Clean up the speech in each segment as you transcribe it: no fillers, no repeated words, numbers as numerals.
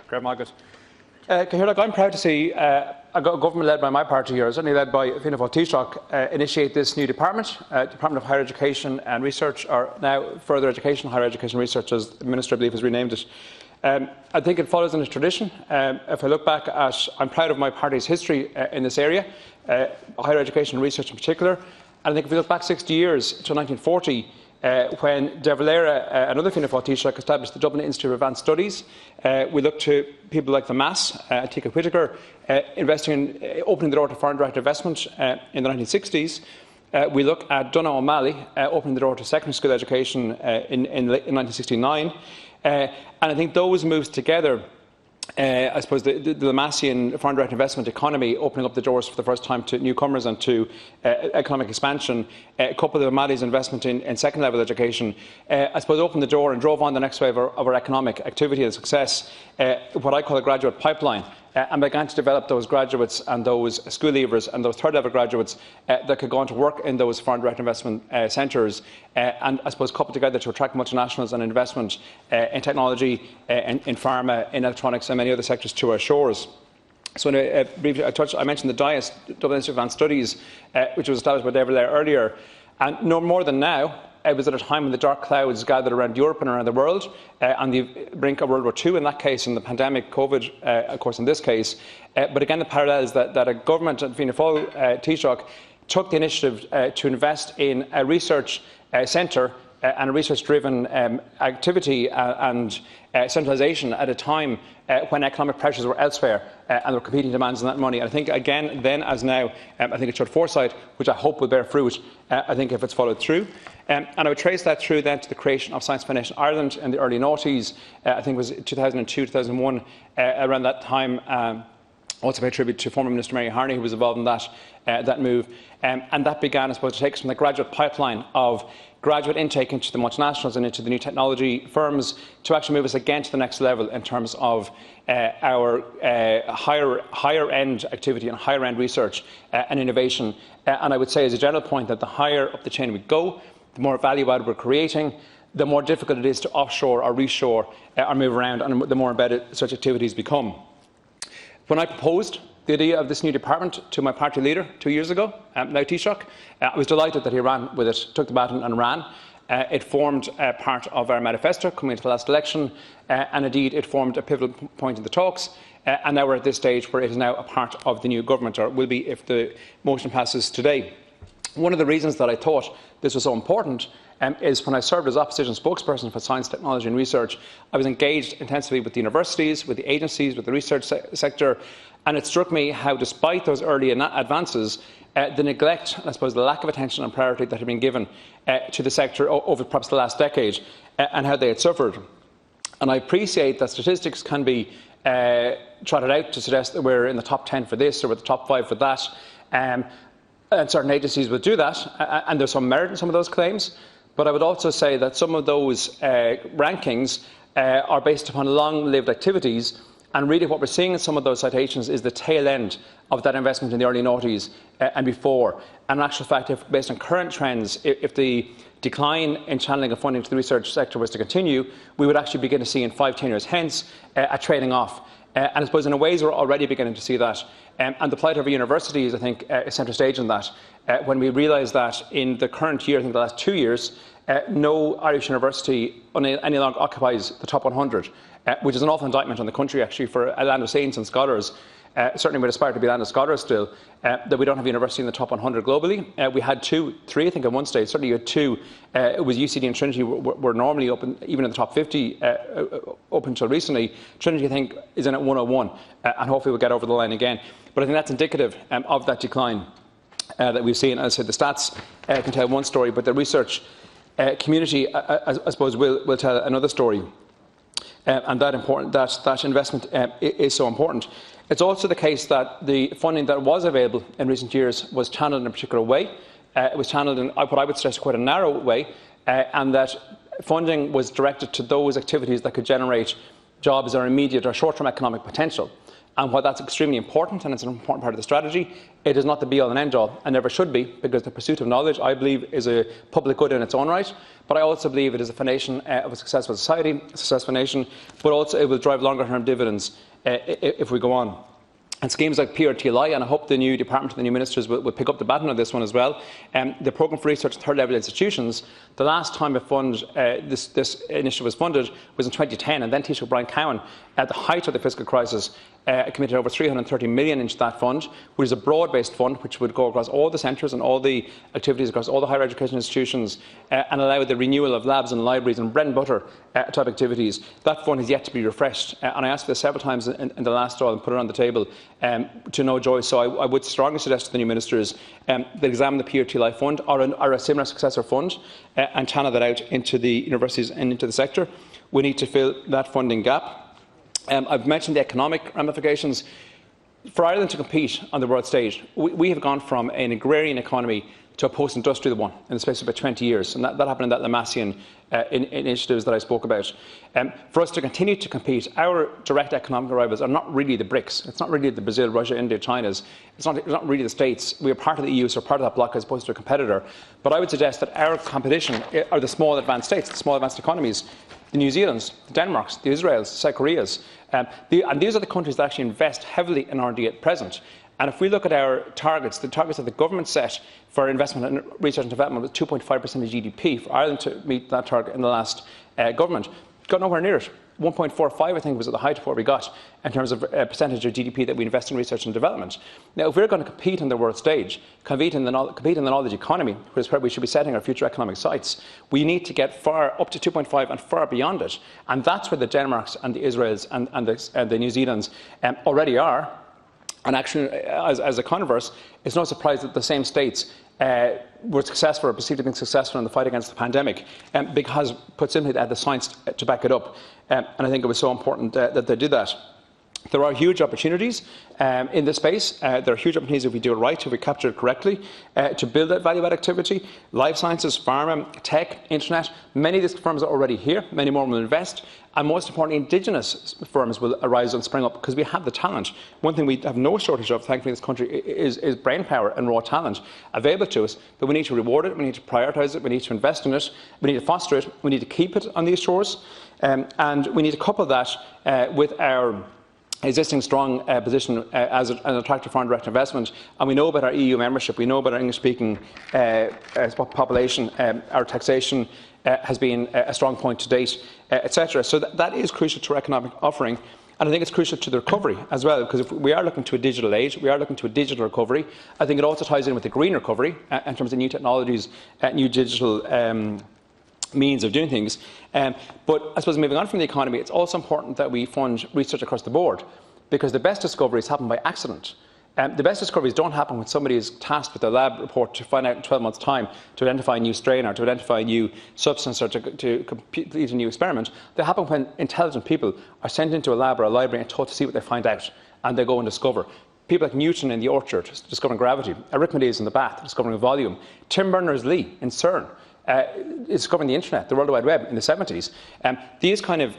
Great, Margaret. I'm proud to see a government led by my party here, certainly led by Fianna Fáil Taoiseach, initiate this new department, Department of Higher Education and Research, or now Further Education, Higher Education Research, as the Minister, I believe, has renamed it. I think it follows in a tradition. If I look back I'm proud of my party's history in this area, higher education and research in particular. And I think if we look back 60 years to 1940, when Dáil Éireann, another Fianna Fáil Taoiseach, established the Dublin Institute of Advanced Studies, we look to people like the Mass, Tika Whitaker, opening the door to foreign direct investment in the 1960s. We look at Donogh O'Malley opening the door to secondary school education in 1969. And I think those moves together, I suppose the Massian foreign direct investment economy opening up the doors for the first time to newcomers and to economic expansion, coupled with O'Malley's investment in second level education, I suppose opened the door and drove on the next wave of our economic activity and success, what I call a graduate pipeline. And began to develop those graduates and those school leavers and those third-level graduates that could go on to work in those foreign direct investment centres, and I suppose coupled together to attract multinationals and investment in technology, in pharma, in electronics and many other sectors to our shores. So briefly, I mentioned the DIAS, Dublin Institute of Advanced Studies, which was established by Dáil Éireann earlier, and no more than now. It was at a time when the dark clouds gathered around Europe and around the world, on the brink of World War II in that case, and the pandemic, COVID, of course, in this case. But again, the parallel is that a government and Fianna Fáil Taoiseach took the initiative to invest in a research centre and a research-driven activity and centralisation at a time when economic pressures were elsewhere and there were competing demands on that money. And I think, again, then as now, I think it showed foresight, which I hope will bear fruit, I think, if it's followed through. And I would trace that through then to the creation of Science Foundation Ireland in the early noughties, I think it was 2002, 2001, around that time. Also pay tribute to former Minister Mary Harney, who was involved in that move. And that began, I suppose, to take us from the graduate pipeline of graduate intake into the multinationals and into the new technology firms to actually move us again to the next level in terms of our higher-end activity and higher-end research and innovation. And I would say, as a general point, that the higher up the chain we go, the more value added we're creating, the more difficult it is to offshore or reshore or move around, and the more embedded such activities become. When I proposed the idea of this new department to my party leader 2 years ago, now Taoiseach, I was delighted that he ran with it, took the baton and ran. It formed part of our manifesto coming into the last election, and indeed it formed a pivotal point in the talks. And now we're at this stage where it is now a part of the new government, or will be if the motion passes today. One of the reasons that I thought this was so important is when I served as opposition spokesperson for science, technology and research, I was engaged intensively with the universities, with the agencies, with the research sector, and it struck me how, despite those early advances, the neglect, I suppose the lack of attention and priority that had been given to the sector over perhaps the last decade, and how they had suffered. And I appreciate that statistics can be trotted out to suggest that we're in the top 10 for this or we're the top 5 for that. And certain agencies would do that, and there's some merit in some of those claims. But I would also say that some of those rankings are based upon long-lived activities, and really what we're seeing in some of those citations is the tail end of that investment in the early noughties and before. And in actual fact, based on current trends, if the decline in channelling of funding to the research sector was to continue, we would actually begin to see in 5-10 years hence a trading off. And I suppose in a ways we're already beginning to see that. And the plight of our universities, I think, is centre stage in that. When we realise that in the current year, I think the last 2 years, no Irish university any longer occupies the top 100, which is an awful indictment on the country, actually, for a land of saints and scholars. Certainly we aspire to be a land of scholars still, that we don't have a university in the top 100 globally. We had 2, 3, I think, at one stage. Certainly you had 2. It was UCD and Trinity were normally up, even in the top 50 up until recently. Trinity, I think, is in at 101, and hopefully we'll get over the line again. But I think that's indicative of that decline that we've seen. As I said, the stats can tell one story, but the research community, I suppose, will tell another story. And that investment is so important. It's also the case that the funding that was available in recent years was channelled in a particular way. It was channelled in what I would suggest quite a narrow way, and that funding was directed to those activities that could generate jobs are immediate or short-term economic potential. And while that's extremely important, and it's an important part of the strategy, it is not the be-all and end-all, and never should be, because the pursuit of knowledge, I believe, is a public good in its own right. But I also believe it is a foundation of a successful society, a successful nation, but also it will drive longer-term dividends if we go on. And schemes like PRTLI, and I hope the new department and the new ministers will pick up the baton on this one as well. The Programme for Research in Third-Level Institutions, the last time this initiative was funded was in 2010, and then Taoiseach Brian Cowan, at the height of the fiscal crisis, committed over $330 million into that fund, which is a broad-based fund which would go across all the centres and all the activities across all the higher education institutions and allow the renewal of labs and libraries and bread and butter type activities. That fund is yet to be refreshed, and I asked for this several times in the last Dáil and put it on the table to no joy. So I would strongly suggest to the new ministers that examine the PRTLI fund or a similar successor fund and channel that out into the universities and into the sector. We need to fill that funding gap. I've mentioned the economic ramifications. For Ireland to compete on the world stage, we have gone from an agrarian economy to a post-industrial one in the space of about 20 years, and that happened in that Lamassian initiatives that I spoke about. For us to continue to compete, our direct economic rivals are not really the BRICS. It's not really the Brazil, Russia, India, China's. It's not really the States. We are part of the EU, so part of that bloc as opposed to a competitor. But I would suggest that our competition are the small advanced states, the small advanced economies, the New Zealands, the Denmarks, the Israels, the South Koreas. And these are the countries that actually invest heavily in R&D at present. And if we look at our targets, the targets that the government set for investment in research and development was 2.5% of GDP. For Ireland to meet that target in the last government, got nowhere near it. 1.45, I think, was at the height of what we got in terms of percentage of GDP that we invest in research and development. Now, if we're going to compete on the world stage, compete in the knowledge economy, which is where we should be setting our future economic sights, we need to get far up to 2.5 and far beyond it. And that's where the Denmarks and the Israels and the New Zealands already are. And actually, as a converse, it's no surprise that the same states were successful or perceived to be successful in the fight against the pandemic because, put simply, they had the science to back it up. And I think it was so important that they did that. There are huge opportunities in this space. There are huge opportunities if we do it right, if we capture it correctly, to build that value-add activity. Life sciences, pharma, tech, internet, many of these firms are already here. Many more will invest. And most importantly, indigenous firms will arise and spring up because we have the talent. One thing we have no shortage of, thankfully, in this country is brainpower and raw talent available to us. But we need to reward it, we need to prioritise it, we need to invest in it, we need to foster it, we need to keep it on these shores. And we need to couple that with our existing strong position as an attractive foreign direct investment, and we know about our EU membership, we know about our English-speaking population, our taxation has been a strong point to date, etc. So that is crucial to our economic offering, and I think it's crucial to the recovery as well, because if we are looking to a digital age, we are looking to a digital recovery. I think it also ties in with the green recovery in terms of new technologies, new digital means of doing things. But I suppose moving on from the economy, it's also important that we fund research across the board, because the best discoveries happen by accident. The best discoveries don't happen when somebody is tasked with a lab report to find out in 12 months' time to identify a new strain or to identify a new substance or to complete a new experiment. They happen when intelligent people are sent into a lab or a library and told to see what they find out, and they go and discover. People like Newton in the orchard discovering gravity, Archimedes in the bath discovering volume, Tim Berners-Lee in CERN discovering the internet, the World Wide Web in the 70s. These kind of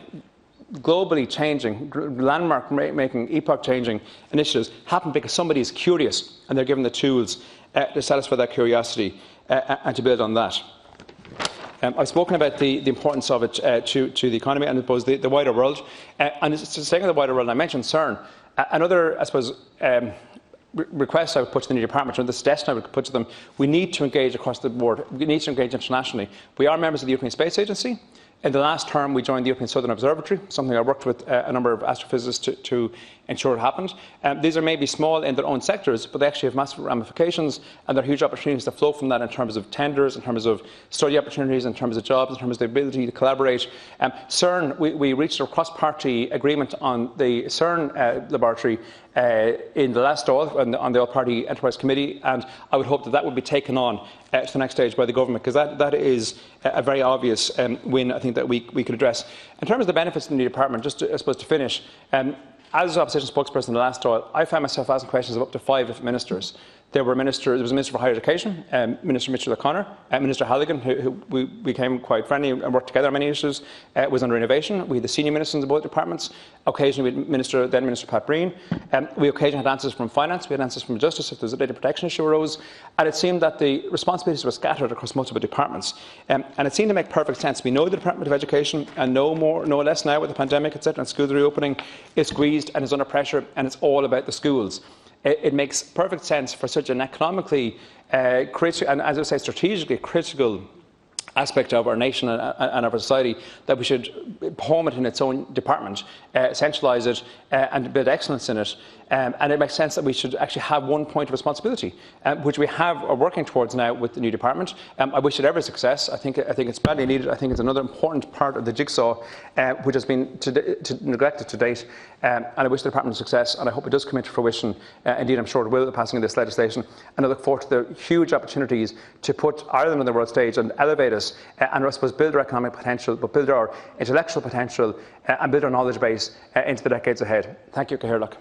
globally changing, landmark-making, epoch-changing initiatives happen because somebody is curious and they're given the tools to satisfy that curiosity and to build on that. I've spoken about the importance of it to the economy and I suppose the wider world. And staying in the wider world, I mentioned CERN. Another, I suppose, request I would put to the new department, or the suggestion I would put to them, we need to engage across the board. We need to engage internationally. We are members of the European Space Agency. In the last term, we joined the European Southern Observatory, something I worked with a number of astrophysicists to ensure it happened. These are maybe small in their own sectors, but they actually have massive ramifications, and there are huge opportunities that flow from that in terms of tenders, in terms of study opportunities, in terms of jobs, in terms of the ability to collaborate. CERN, we reached a cross-party agreement on the CERN laboratory in the last Dáil on the All-Party Enterprise Committee, and I would hope that that would be taken on to the next stage by the government, because that is a very obvious win, I think, that we could address. In terms of the benefits in the department, just to, I suppose, to finish, as opposition spokesperson in the last Dáil, I found myself asking questions of up to 5 different ministers. There was a Minister for Higher Education, Minister Mitchell O'Connor, Minister Halligan, who we became quite friendly and worked together on many issues, was under innovation. We had the senior ministers in both departments. Occasionally, we had then Minister Pat Breen. We occasionally had answers from finance. We had answers from justice if there was a data protection issue arose. And it seemed that the responsibilities were scattered across multiple departments. And it seemed to make perfect sense. We know the Department of Education, and no less now with the pandemic, etc., and schools reopening, is squeezed and is under pressure, and it's all about the schools. It makes perfect sense for such an economically critical and, as I say, strategically critical aspect of our nation and of our society that we should home it in its own department, centralise it and build excellence in it. And it makes sense that we should actually have one point of responsibility, which we are working towards now with the new department. I wish it every success. I think it's badly needed. I think it's another important part of the jigsaw which has been neglected to date. And I wish the department success, and I hope it does come into fruition. Indeed, I'm sure it will, the passing of this legislation. And I look forward to the huge opportunities to put Ireland on the world stage and elevate us, and I suppose build our economic potential, but build our intellectual potential and build our knowledge base into the decades ahead. Thank you, Cathaoirleach.